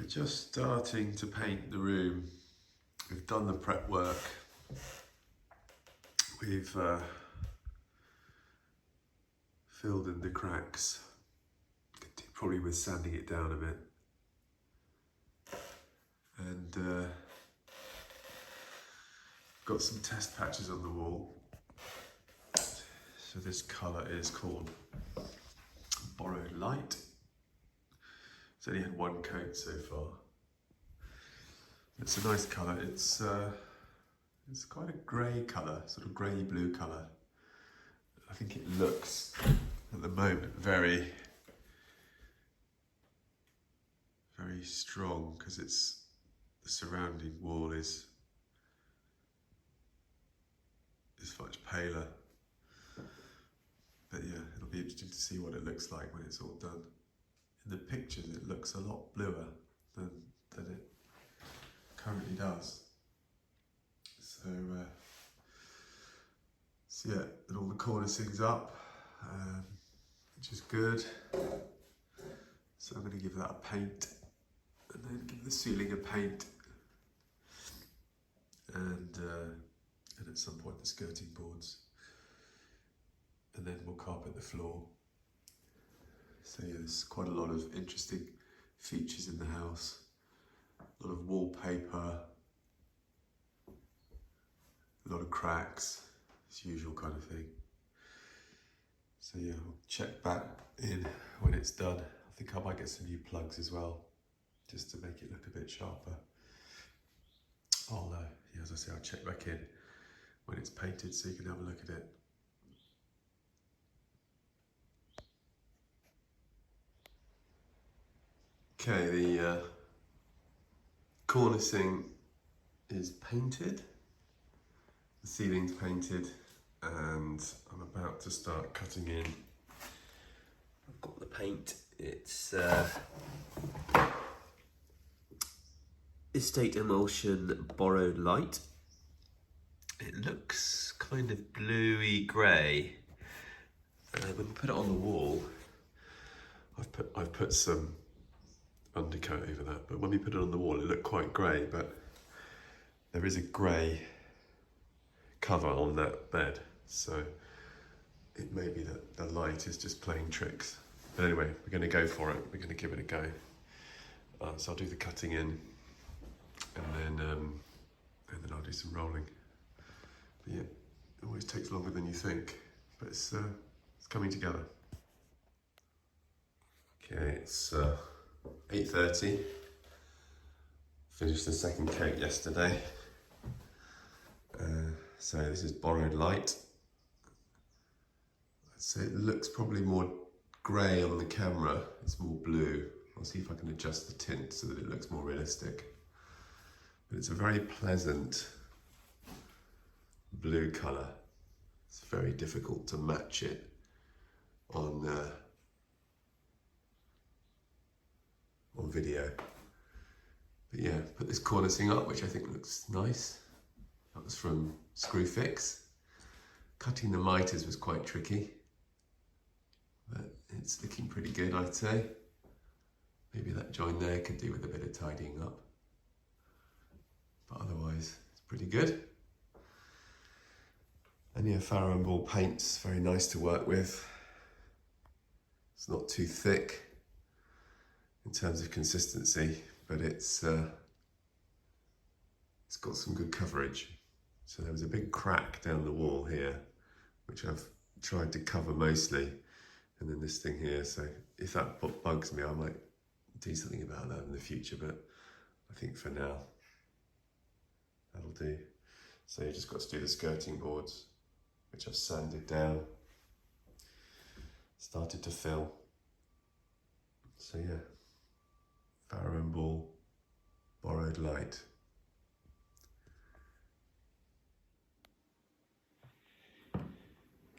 We're just starting to paint the room. We've done the prep work. We've filled in the cracks, probably with sanding it down a bit. And got some test patches on the wall. So this colour is called Borrowed Light. It's only had one coat so far. It's a nice colour. It's quite a grey colour, sort of grey-blue colour. I think it looks, at the moment, very strong because the surrounding wall is much paler. But yeah, it'll be interesting to see what it looks like when it's all done. In the pictures, it looks a lot bluer than it currently does. So yeah, and all the cornicing's up, which is good. So I'm going to give that a paint, and then give the ceiling a paint, and at some point the skirting boards, and then we'll carpet the floor. So yeah, there's quite a lot of interesting features in the house. A lot of wallpaper, a lot of cracks, this usual kind of thing. So yeah, I'll check back in when it's done. I think I might get some new plugs as well, just to make it look a bit sharper. Yeah, as I say, I'll check back in when it's painted so you can have a look at it. Okay, the cornicing is painted, the ceiling's painted, and I'm about to start cutting in. I've got the paint, it's Estate Emulsion Borrowed Light. It looks kind of bluey grey. When we put it on the wall, I've put some undercoat over that, but when we put it on the wall it looked quite grey, but there is a grey cover on that bed, so it may be that the light is just playing tricks. But anyway, we're going to go for it, we're going to give it a go. So I'll do the cutting in, and then I'll do some rolling. But yeah, it always takes longer than you think, but it's coming together. Okay, it's 8:30. Finished the second coat yesterday. So this is Borrowed Light. I'd say it looks probably more grey on the camera. It's more blue. I'll see if I can adjust the tint so that it looks more realistic. But it's a very pleasant blue colour. It's very difficult to match it on video. But yeah, put this cornicing up, which I think looks nice. That was from Screwfix. Cutting the mitres was quite tricky, but it's looking pretty good, I'd say. Maybe that join there could do with a bit of tidying up, but otherwise it's pretty good. And yeah, Farrow and Ball paint's very nice to work with. It's not too thick in terms of consistency, but it's got some good coverage. So there was a big crack down the wall here, which I've tried to cover mostly, and then this thing here. So if that bugs me, I might do something about that in the future, but I think for now that'll do. So you just got to do the skirting boards, which I've sanded down, started to fill. So yeah, Farrow and Ball Borrowed Light.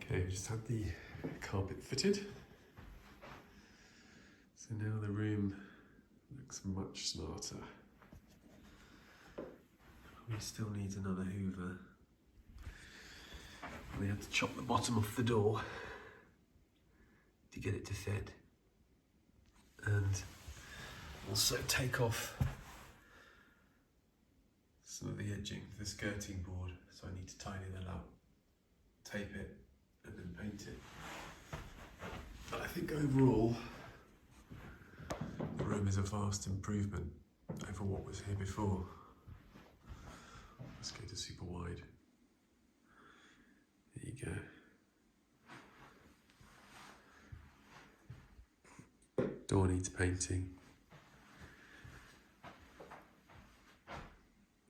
Okay, we just had the carpet fitted. So now the room looks much smarter. We still need another hoover. We had to chop the bottom off the door to get it to fit. And also take off some of the edging for the skirting board, so I need to tidy that up, tape it and then paint it. But I think overall the room is a vast improvement over what was here before. Let's go to super wide. There you go. Door needs painting.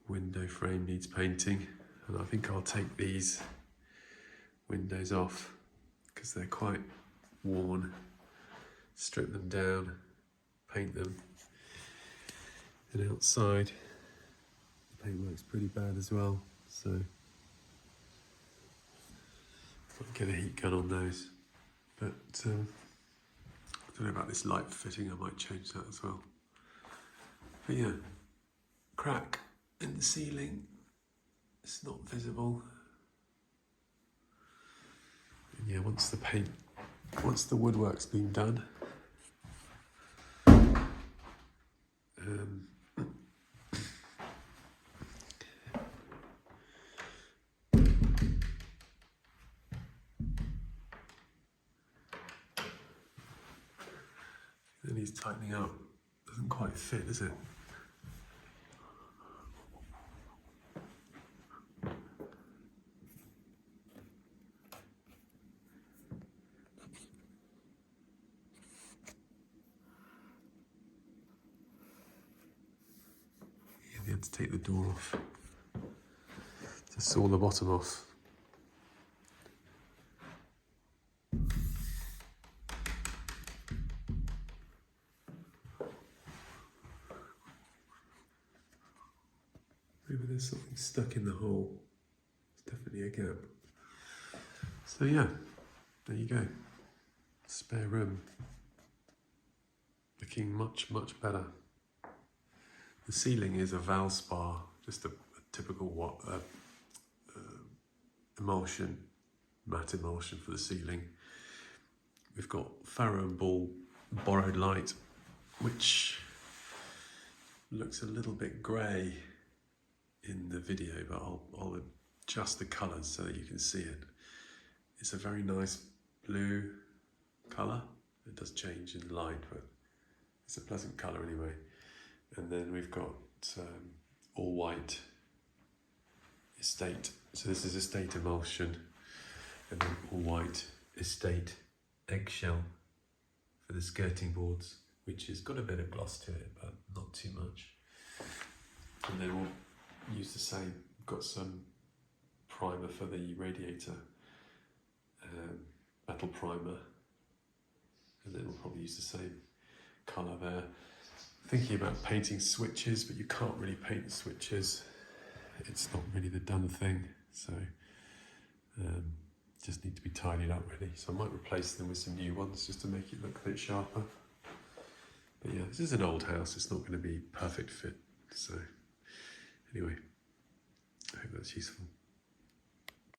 Window frame needs painting, and I think I'll take these windows off because they're quite worn. Strip them down, paint them, and outside the paintwork's pretty bad as well, so I'll get a heat gun on those. But I don't know about this light fitting, I might change that as well. But yeah, crack in the ceiling, it's not visible. And yeah, once the woodwork's been done, then he's tightening up. Doesn't quite fit, does it? You had to take the door off to saw the bottom off. Maybe there's something stuck in the hole. There's definitely a gap. So yeah, there you go. Spare room. Looking much, much better. The ceiling is a Valspar, just a typical emulsion, matte emulsion for the ceiling. We've got Farrow and Ball borrowed light, which looks a little bit grey in the video, but I'll adjust the colours so that you can see it. It's a very nice blue colour. It does change in light, but it's a pleasant colour anyway. And then we've got all white estate. So this is estate emulsion, and then all white estate eggshell for the skirting boards, which has got a bit of gloss to it, but not too much. And then we'll use the same. We've got some primer for the radiator, metal primer, and then we'll probably use the same colour there. Thinking about painting switches, but you can't really paint switches. It's not really the done thing, so just need to be tidied up really. So I might replace them with some new ones just to make it look a bit sharper. But yeah, this is an old house. It's not going to be perfect fit. So anyway, I hope that's useful.